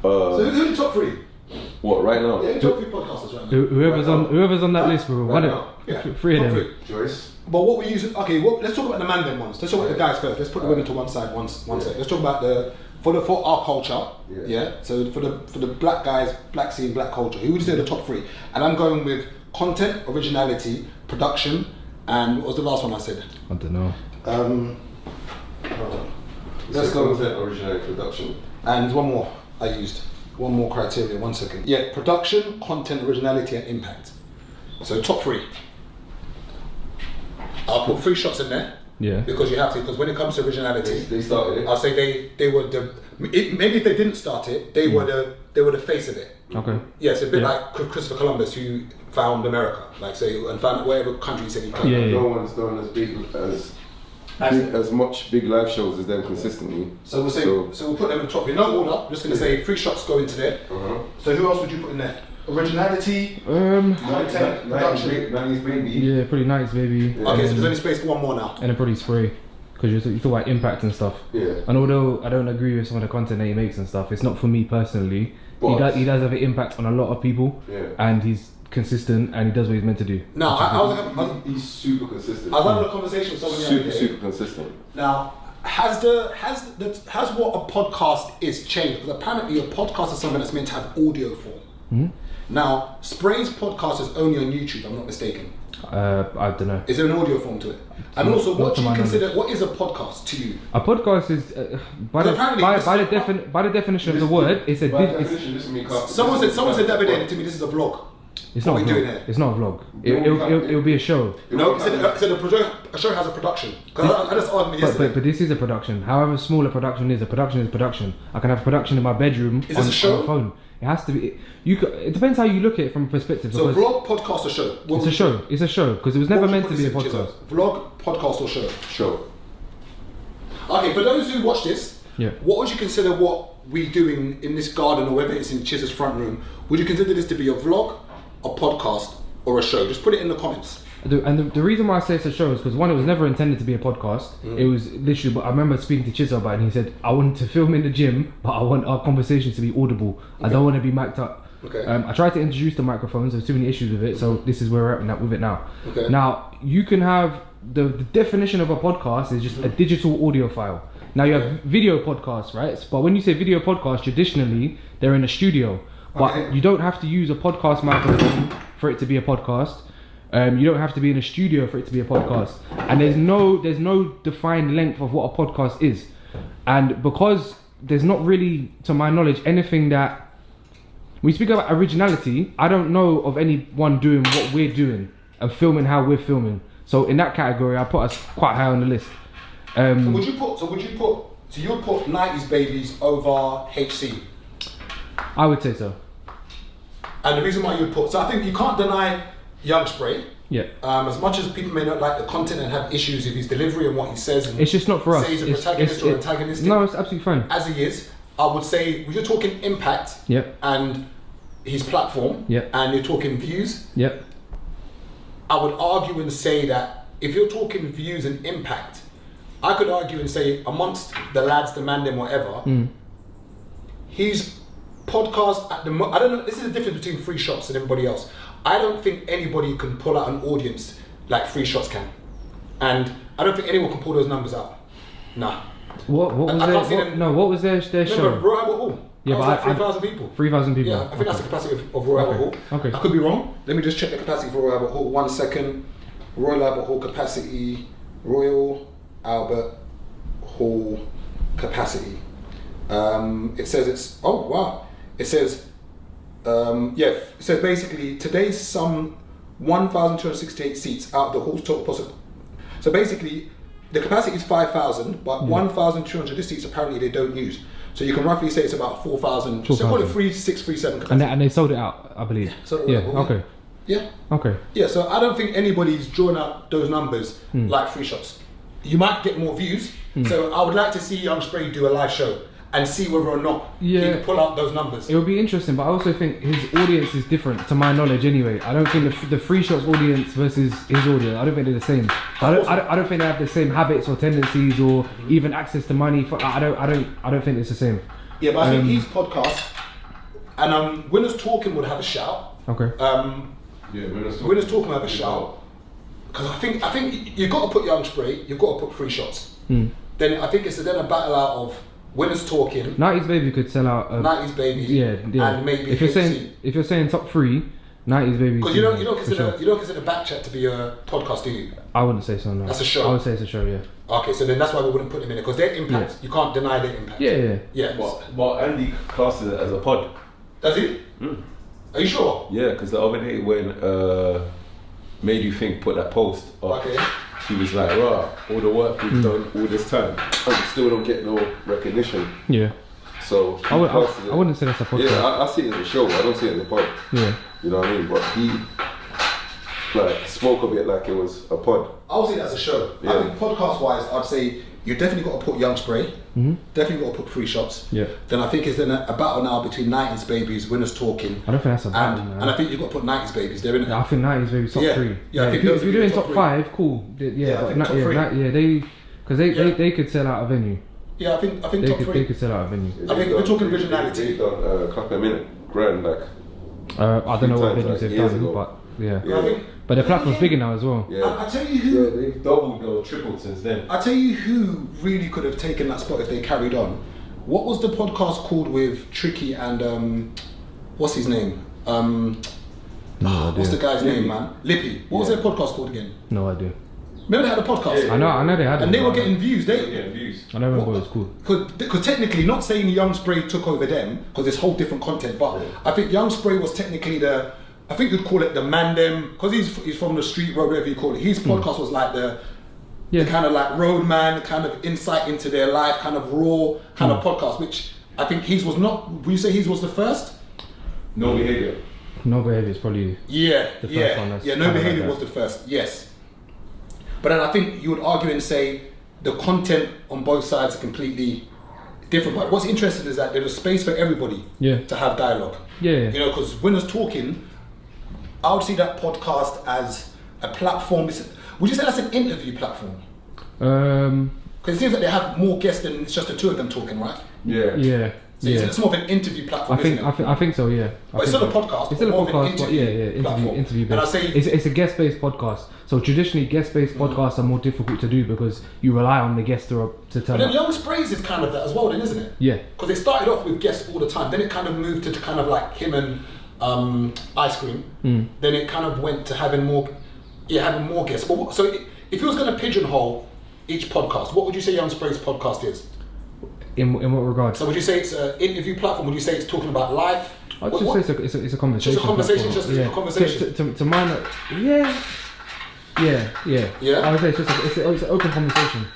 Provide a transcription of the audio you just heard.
So who's the top three? What, right now? Yeah, top three podcasters right now. Whoever's on that list, bro. Three of them. Joyce. But what we use, okay, let's talk about the man then ones. Let's talk about the guys first. Let's put the women to one side, one side. Let's talk about for our culture, So for the black guys, black scene, black culture, who would you say are the top three? And I'm going with content, originality, production, and what was the last one I said? I don't know. Let's go with that originality, production. And one more I used. One more criteria, 1 second. Yeah, production, content, originality, and impact. So top three. I'll put 3 shots in there. Yeah. Because you have to, because when it comes to originality, they started it. I'll say they were maybe if they didn't start it, they were the face of it. Okay. Yeah, it's a bit like Christopher Columbus, who found America, like say, and found whatever country he said he came. Yeah. No one's done as much big live shows as them consistently. So we'll say, so we'll put them in the top. In no order. I'm just going to say 3 shots go into there. So who else would you put in there? Originality, content, production. 90s baby. Yeah, pretty nice, baby. Yeah. Okay, so there's only space for one more now. And then probably Spray, because you talk about impact and stuff. Yeah. And although I don't agree with some of the content that he makes and stuff, it's not for me personally. But he does have an impact on a lot of people. Yeah. And he's consistent and he does what he's meant to do. No, he's super consistent. I was having a conversation with someone super consistent. Now, has what a podcast is changed? Because apparently a podcast is something that's meant to have audio form. Mm-hmm. Now, Spray's podcast is only on YouTube, I'm not mistaken. I don't know. Is there an audio form to it? And also, what do you consider? What is a podcast to you? A podcast is by the definition of the word, it's a. Someone said the other day to me, this is a vlog. It's not a vlog. It's not a vlog. It'll be a show. No, a show has a production. I just argued yesterday. But this is a production. However small a production is production. I can have production in my bedroom on the phone. It has to be. It depends how you look at it from a perspective. So vlog, podcast, or show? It's a show. It's a show because it was never meant to be a podcast. Vlog, podcast, or show? Show. Okay, for those who watch this, yeah, what would you consider what we doing in this garden or whether it's in Chiz's front room? Would you consider this to be a vlog, a podcast, or a show? Just put it in the comments. And the reason why I say it's a show is because one, it was never intended to be a podcast. It was literally, but I remember speaking to Chiz about it and he said, I want to film in the gym, but I want our conversations to be audible. Okay. I don't want to be mic'd up. Okay. I tried to introduce the microphones, there's too many issues with it, so this is where we're at with it now. Okay. Now, you can have, the definition of a podcast is just a digital audio file. Now you have video podcasts, right? But when you say video podcast, traditionally, they're in a studio. But you don't have to use a podcast microphone for it to be a podcast. You don't have to be in a studio for it to be a podcast, and there's no defined length of what a podcast is, and because there's not really, to my knowledge, anything that when we speak about originality, I don't know of anyone doing what we're doing and filming how we're filming. So in that category, I put us quite high on the list. So you would put 90s babies over HC? I would say so. And the reason why you would put, so I think you can't deny Young Spray. Yeah. As much as people may not like the content and have issues with his delivery and what he says, and it's just not for us. Say he's a protagonist or antagonistic. No, it's absolutely fine. As he is, I would say you're talking impact. And his platform. And you're talking views. I would argue and say that if you're talking views and impact, I could argue and say amongst the lads, the man, them, whatever, his podcast at the I don't know. This is the difference between Free Shots and everybody else. I don't think anybody can pull out an audience like Free Shots can, and I don't think anyone can pull those numbers out. Nah. What was their show? Remember Royal Albert Hall? Yeah, but 3,000 people. 3,000 people. Yeah, I think that's the capacity of Royal Albert Hall. Okay. I could be wrong. Let me just check the capacity for Royal Albert Hall. 1 second. Royal Albert Hall capacity. Royal Albert Hall capacity. It says it's. Oh wow. It says. It says basically today's some 1,268 seats out of the hall's total possible. So basically, the capacity is 5,000, but 1,200 seats apparently they don't use. So you can roughly say it's about 4,000. So call it 3,637 capacity. And they sold it out, I believe. Okay. Yeah. Okay. Yeah. So I don't think anybody's drawn out those numbers like Free Shots. You might get more views. So I would like to see Young Spray do a live show and see whether or not he can pull out those numbers. It would be interesting, but I also think his audience is different, to my knowledge anyway. I don't think the Free Shots audience versus his audience, I don't think they're the same. I don't think they have the same habits or tendencies or even access to money. I don't think it's the same. Yeah, but I think his podcast And Winners Talking would have a shout. Okay. Yeah, Winners Talking would have a shout. Because I think you've got to put Young Spray, you've got to put 3 shots. Then I think it's then a battle out of Winners Talking, 90s Baby could sell out. 90s Baby, Yeah. and maybe if you're HC. saying top 3, 90s Baby. Because you don't for sure. consider Backchat to be a podcast, do you? I wouldn't say so. No. That's a show. I would say it's a show. Yeah. Okay, so then that's why we wouldn't put them in it, because their impact, you can't deny their impact. Yeah. But Andy classes it as a pod. Does he? Are you sure? Yeah, because the other day when Made You Think put that post up, Okay. he was like, "Rah, all the work we've done all this time, and we still don't get no recognition." Yeah. So he I classes it- wouldn't say that's a podcast. Yeah, I see it as a show. I don't see it as a pod. Yeah. You know what I mean? But he spoke of it like it was a pod. I would say that's a show. I Yeah. think podcast-wise, I'd say you definitely got to put Young Spray. Definitely got to put 3 shots. Yeah. Then I think it's then a battle now between 90s Babies, Winners Talking, I don't think that's a battle, man. and I think you've got to put 90s Babies. They're in it. I think 90s Baby top Yeah. 3. Yeah, I think if those you're would be doing the top top 5, cool. Yeah, I think but top 3. they because Yeah. they could sell out a venue. Yeah, I think They top could 3. sell out a venue. I think we're talking originality. They've done a couple of minute grand, like I don't know what times, venues like, they've years done, ago. but yeah. I think, But the platform's bigger now as well. yeah. I tell you who. Yeah, they've doubled or tripled since then. I tell you who really could have taken that spot if they carried on. What was the podcast called with Tricky and what's his name? What's the guy's name, man? Lippy. What was their podcast called again? No idea. Remember they had a podcast? Yeah. I know they had it. And they were but getting views. They're getting views. I don't remember what it was called. Because technically, not saying Young Spray took over them, because there's whole different content, but I think Young Spray was technically I think you'd call it the man them, because he's from the street road, whatever you call it. His podcast was like the kind of like roadman, kind of insight into their life, kind of raw kind of podcast, which I think his was not, would you say his was the first? No behavior. No Behavior is probably Yeah, The first yeah, one, that's yeah. No kinda Behavior like was the first, yes. But then I think you would argue and say the content on both sides are completely different. But what's interesting is that there's a space for everybody to have dialogue. Yeah. You know, because Winners Talking, I would see that podcast as a platform. Would you say that's an interview platform? Because it seems like they have more guests than it's just the 2 of them talking, right? Yeah. So it's more of an interview platform, isn't it? I think so. Yeah. But it's still a podcast. It's still a more of an podcast, but interview platform. interview And I based. say It's a guest based podcast. So traditionally, guest based podcasts are more difficult to do because you rely on the guest to But turn then up. Young Sprays is kind of that as well, then, isn't it? Yeah. Because they started off with guests all the time. Then it kind of moved to kind of like him and Ice Cream. Then it kind of went to having more guests. But so if you was going to pigeonhole each podcast, what would you say Young Spray's podcast is? In what regard? So would you say it's an interview platform? Would you say it's talking about life? I'd just say it's a conversation. Just a conversation, platform. just a conversation. To mine, yeah. Yeah? I would say it's an open conversation.